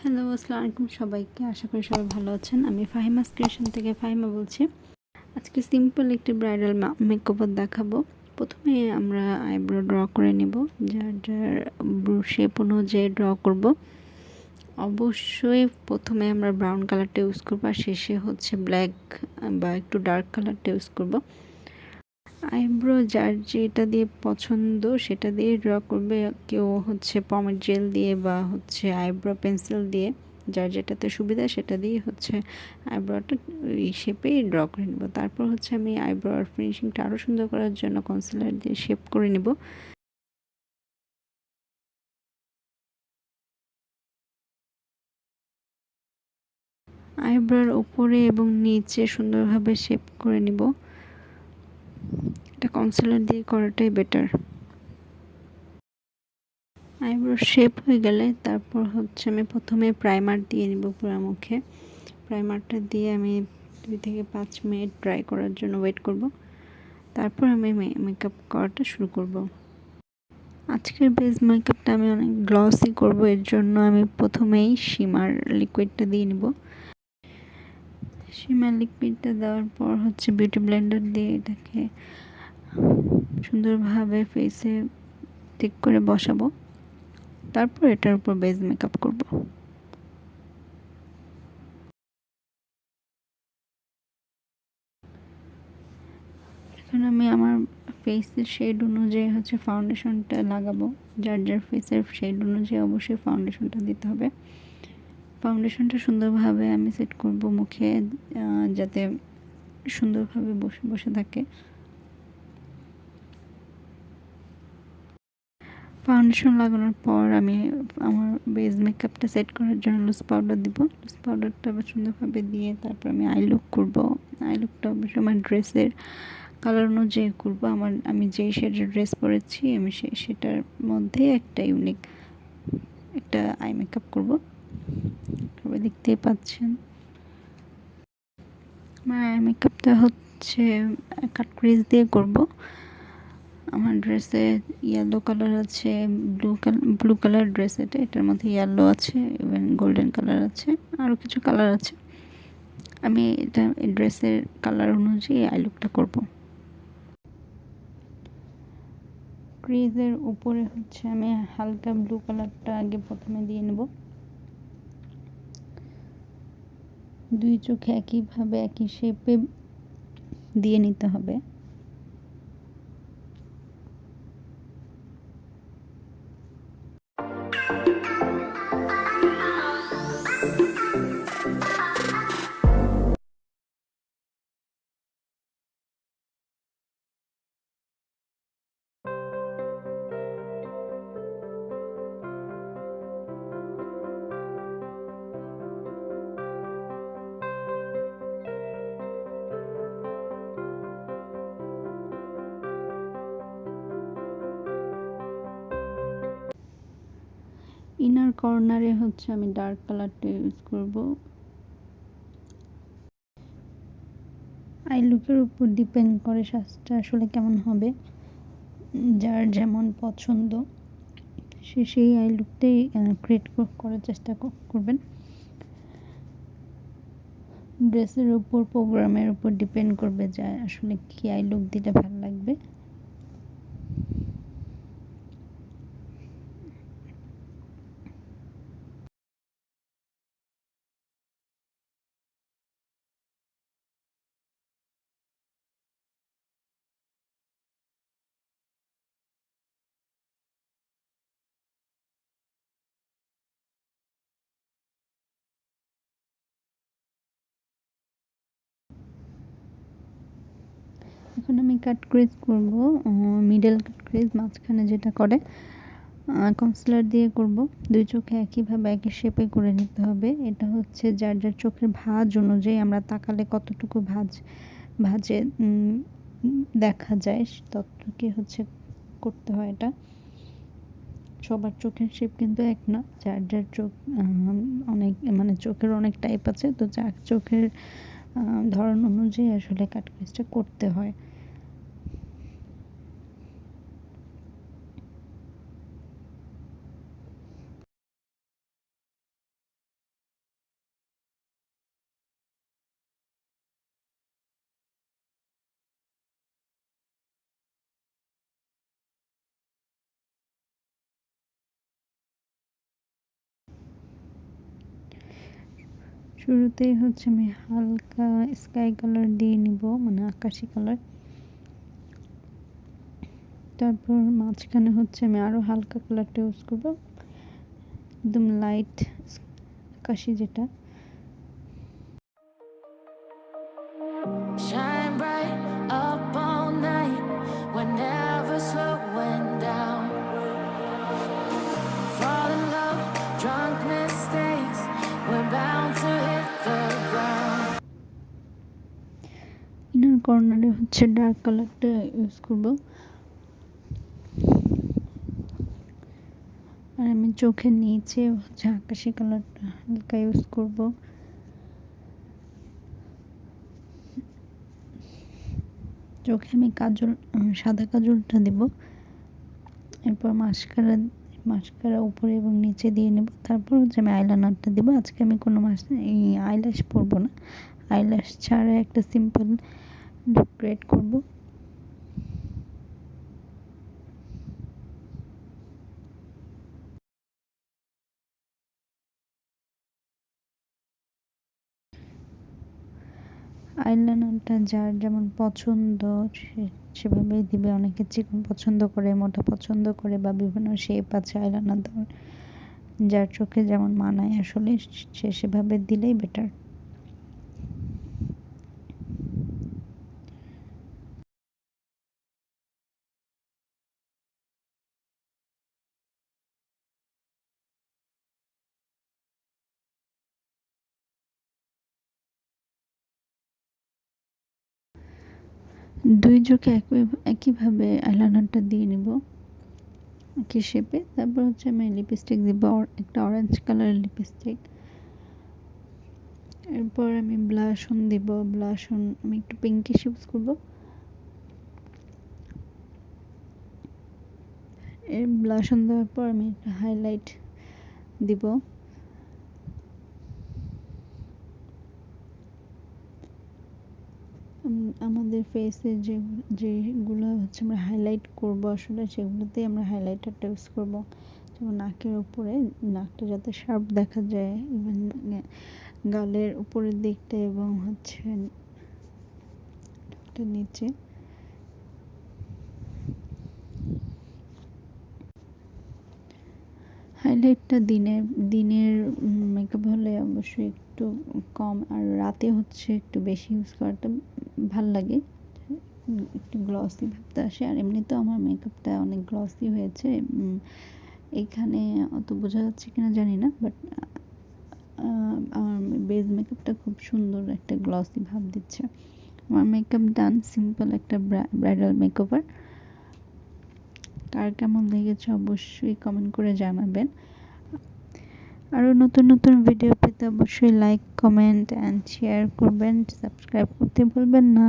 Hello, আসসালামু আলাইকুম সবাইকে। আশা করি সবাই ভালো আছেন। আমি ফাহিমাস ক্রিয়েশন থেকে ফাহিমা বলছি। আজকে সিম্পল একটি ব্রাইডাল মেকওভার দেখাবো। প্রথমে আমরা আইব্রো ড্র করে নেব, যার ব্রু শেপ অনুযায়ী ড্র করব। অবশ্যই প্রথমে আমরা ব্রাউন কালারটা ইউজ করব, আর শেষে হচ্ছে ব্ল্যাক বা একটু ডার্ক কালারটা ইউজ করব। আইব্রো যার যেটা দিয়ে পছন্দ সেটা দিয়ে ড্র করবে। কেউ হচ্ছে পমেড জেল দিয়ে বা হচ্ছে আইব্রো পেন্সিল দিয়ে, যার যেটাতে সুবিধা সেটা দিয়ে হচ্ছে আইব্রোটা এই শেপেই ড্র করে নেব। তারপর হচ্ছে আমি আইব্রোর ফিনিশিংটা আরও সুন্দর করার জন্য কনসিলার দিয়ে শেপ করে নেব। আইব্রোর উপরে এবং নিচে সুন্দরভাবে শেপ করে নিব। এটা কনসিলার দিয়ে করাটাই বেটার। আইব্রো শেপ হয়ে গেলে তারপর হচ্ছে আমি প্রথমে প্রাইমার দিয়ে নিব পুরো মুখে। প্রাইমারটা দিয়ে আমি 2 থেকে 5 মিনিট ড্রাই করার জন্য ওয়েট করব। তারপর আমি মেকআপ করাটা শুরু করব। আজকের বেস মেকআপটা আমি অনেক গ্লসি করব, এর জন্য আমি প্রথমেই শিমার লিকুইডটা দিয়ে নিব। শিমার লিকুইডটা দেওয়ার পর হচ্ছে বিউটি ব্লেন্ডার দিয়ে এটাকে সুন্দরভাবে ফেসে ঠিক করে বসাবো। তারপর এটার উপর বেস মেকআপ করব। এখন আমি আমার ফেসের শেড অনুযায়ী হচ্ছে ফাউন্ডেশনটা লাগাবো। যার ফেসের শেড অনুযায়ী অবশ্যই ফাউন্ডেশনটা দিতে হবে। ফাউন্ডেশনটা সুন্দরভাবে আমি সেট করব মুখে, যাতে সুন্দরভাবে বসে বসে থাকে। ফাউন্ডেশন লাগানোর পর আমি আমার বেস মেকআপটা সেট করার জন্য লুজ পাউডার দিব। লুজ পাউডারটা সুন্দরভাবে দিয়ে তারপর আমি আই লুক করবো। আই লুকটা অবশ্যই আমার ড্রেসের কালার অনুযায়ী করবো। আমি যেই শেডের ড্রেস পরেছি আমি সেটার মধ্যে একটা ইউনিক একটা আই মেকআপ করব। সবাই দেখতেই পাচ্ছেন। আমার আই মেকআপটা হচ্ছে কাট ক্রিজ দিয়ে করব। আমার ড্রেসে ইয়েলো কালার আছে, ব্লু কালার ড্রেস, এটার মধ্যে ইয়েলো আছে, ইভেন গোল্ডেন কালার আছে, আরও কিছু কালার আছে। আমি এটা ড্রেসের কালার অনুযায়ী আই লুকটা করব। ক্রিজের উপরে হচ্ছে আমি হালকা ব্লু কালারটা আগে প্রথমে দিয়ে নেব। দুই চোখে একইভাবে একই শেপে দিয়ে নিতে হবে। ইনার কর্নারে হচ্ছে আমি ডার্ক কালারটা ইউজ করব। আই লুকের উপর ডিপেন্ড করে সাজটা আসলে কেমন হবে। যার যেমন পছন্দ সে সেই আই লুকটাই ক্রিয়েট করার চেষ্টা করবেন। ড্রেসের উপর, প্রোগ্রামের উপর ডিপেন্ড করবে যে আসলে কি আই লুক দিলে ভালো লাগবে। এখন আমি কাট ক্রিজ করব, মিডল কাট ক্রিজ, মাঝখানে যেটা করে কনসিলার দিয়ে করব। দুই চোখে একইভাবে একই শেপে করে নিতে হবে। এটা হচ্ছে যার চোখের ভাঁজ অনুযায়ী আমরা তাকালে কতটুকু ভাঁজে দেখা যায় ততটুকু হচ্ছে করতে হয়। এটা সবার চোখের শেপ কিন্তু এক না, যার চোখ অনেক মানে চোখের অনেক টাইপ আছে, তো যার চোখের ধরন অনুযায়ী আসলে কাট ক্রিজটা করতে হয়। শুরুতেই হচ্ছে আমি হালকা স্কাই কালার দিয়ে নিব, মানে আকাশি কালার। তারপর মাঝখানে হচ্ছে আমি আরো হালকা কালারটা ইউজ করব, একদম লাইট আকাশি যেটা। Shine bright up all night, we're never slowing down. Fall in love, drunk mistakes, we're bound to hit the ground. Inner কর্নারে হচ্ছে ডার্ক কালারটা ইউজ করব। আর আমি চোখের নিচে হচ্ছে আকাশি কালারটা হালকা ইউজ করব। চোখে আমি কাজল, সাদা কাজলটা দিব। এরপর মাস্কারা উপরে এবং নিচে দিয়ে নেব। তারপর হচ্ছে আমি আইলাইনারটা দিব। আজকে আমি কোনো আইল্যাশ পরবো না, আইল্যাশ ছাড়া একটা সিম্পল লুক ক্রিয়েট করব। আইলাইনারটা যার যেমন পছন্দ সেভাবেই দিবে। অনেকে চিকন পছন্দ করে, মোটা পছন্দ করে, বা বিভিন্ন শেপ আছে আইলাইনার দেওয়ার। যার চোখে যেমন মানায় আসলে সে সেভাবে দিলেই বেটার। দুই চোখে একইভাবে আইলাইনারটা দিয়ে নিব, একই শেপে। তারপর হচ্ছে আমি লিপস্টিক দিব, একটা অরেঞ্জ কালারের লিপস্টিক। এরপর আমি ব্লাশন দিব। ব্লাশন আমি একটু পিঙ্কিশ ইউজ করব। এই ব্লাশন দেওয়ার পর আমি একটা হাইলাইট দিব। আমাদের ফেসে যেগুলো হচ্ছে আমরা হাইলাইট করব আসলে সেগুলোতেই আমরা হাইলাইটারটা ইউজ করব। যেমন নাকের উপরে, নাকটা যাতে শার্প দেখা যায়, ইভেন গালের উপরের দিকটা এবং হচ্ছে নিচে। হাইলাইটটা দিনের মেকআপ হলে অবশ্যই একটু কম, আর রাতে হচ্ছে একটু বেশি ইউজ করাটা ভাল লাগে, একটু গ্লসি ভাবতে আসে। আর এমনিতেও আমার মেকআপটা অনেক গ্লসি হয়েছে। এখানে অত বোঝা যাচ্ছে কিনা জানি না, বাট আমার বেস মেকআপটা খুব সুন্দর একটা গ্লসি ভাব দিচ্ছে। আমার মেকআপ ডান, সিম্পল একটা ব্রাইডাল মেকওভার। কার কেমন লেগেছে অবশ্যই কমেন্ট করে জানাবেন। আরও নতুন নতুন ভিডিও পেতে অবশ্যই লাইক, কমেন্ট অ্যান্ড শেয়ার করবেন। সাবস্ক্রাইব করতে ভুলবেন না।